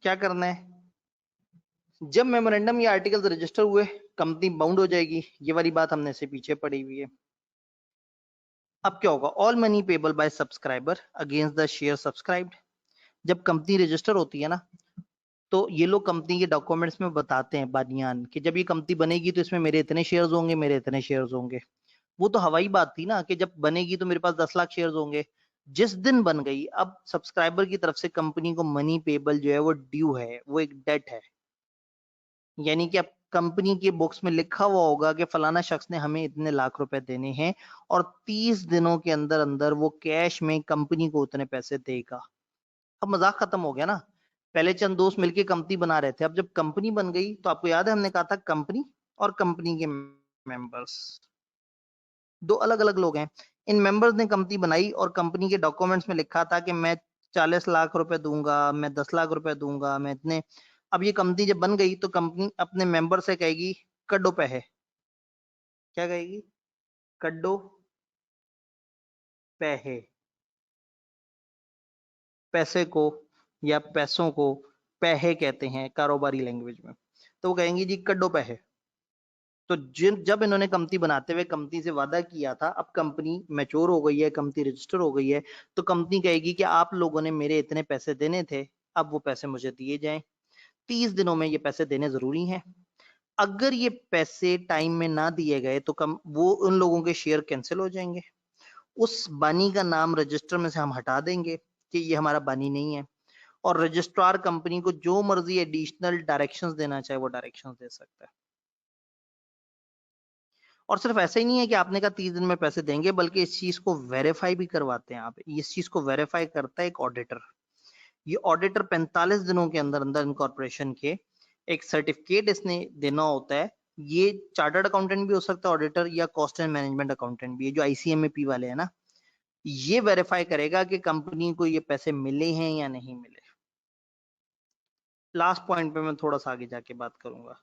क्या करना है, जब मेमोरेंडम या आर्टिकल्स रजिस्टर हुए कंपनी बाउंड हो जाएगी, ये वाली बात हमने से पीछे पढ़ी हुई है। अब क्या होगा, all money payable by subscriber against the share subscribed. जब कंपनी रजिस्टर होती है ना, तो ये लोग कंपनी के डॉक्यूमेंट्स में बताते हैं बानियान कि जब ये कंपनी बनेगी तो इसमें मेरे इतने शेयर्स होंगे, मेरे इतने शेयर्स होंगे। वो तो हवाई बात थी ना कि जब बनेगी तो मेरे पास 10 लाख शेयर्स होंगे। जिस दिन बन गई, अब सब्सक्राइबर की तरफ से कंपनी को मनी पेबल जो है वो ड्यू है, वो एक डेट है। यानी कि अब कंपनी के बुक्स में लिखा हुआ होगा कि फलाना शख्स ने हमें इतने लाख रुपए देने हैं और 30 दिनों के अंदर अंदर वो कैश में कंपनी को उतने पैसे देगा। अब मजाक खत्म हो गया ना। पहले चंद दोस्त मिलके कंपनी बना रहे थे, अब जब कंपनी बन गई तो आपको याद है हमने कहा था कंपनी और कंपनी के मेंबर्स दो अलग अलग लोग हैं। इन मेंबर्स ने कंपनी बनाई और कंपनी के डॉक्यूमेंट्स में लिखा था कि मैं 40 लाख रुपए दूंगा, मैं 10 लाख रुपए दूंगा, मैं इतने। अब ये कंपनी जब बन गई तो कंपनी अपने मेंबर से कहेगी कड्डो पैसे। क्या कहेगी, कड्डो पैसे। पैसे को या पैसों को पैसे कहते हैं कारोबारी लैंग्वेज में। तो वो कहेंगी जी कड्डो पैसे। तो जिन जब इन्होंने कंपनी बनाते हुए कंपनी से वादा किया था, अब कंपनी मैच्योर हो गई है, कंपनी रजिस्टर हो गई है, तो कंपनी कहेगी कि आप लोगों ने मेरे इतने पैसे देने थे, अब वो पैसे मुझे दिए जाएं। 30 दिनों में ये पैसे देने जरूरी हैं। अगर ये पैसे टाइम में ना दिए गए तो कम वो उन लोगों के शेयर कैंसिल हो जाएंगे। उस बानी का नाम रजिस्टर में से हम हटा देंगे कि ये हमारा बानी नहीं है, और रजिस्ट्रार कंपनी को जो मर्जी एडिशनल डायरेक्शंस देना चाहे वो डायरेक्शंस दे सकता है। और सिर्फ ऐसा ही नहीं है कि आपने कहा 30 दिन में पैसे देंगे, बल्कि इस चीज को वेरीफाई भी करवाते हैं आप। इस चीज को वेरीफाई करता है एक ऑडिटर। ये ऑडिटर 45 दिनों के अंदर अंदर इनकॉर्पोरेशन के एक सर्टिफिकेट इसने देना होता है। ये चार्टर्ड अकाउंटेंट भी हो सकता है ऑडिटर, या कॉस्ट एंड मैनेजमेंट अकाउंटेंट भी है, जो आईसीएमएपी वाले हैं ना। ये वेरीफाई करेगा कि कंपनी को ये पैसे मिले हैं या नहीं मिले। लास्ट पॉइंट पे मैं थोड़ा सा आगे जाके बात करूंगा।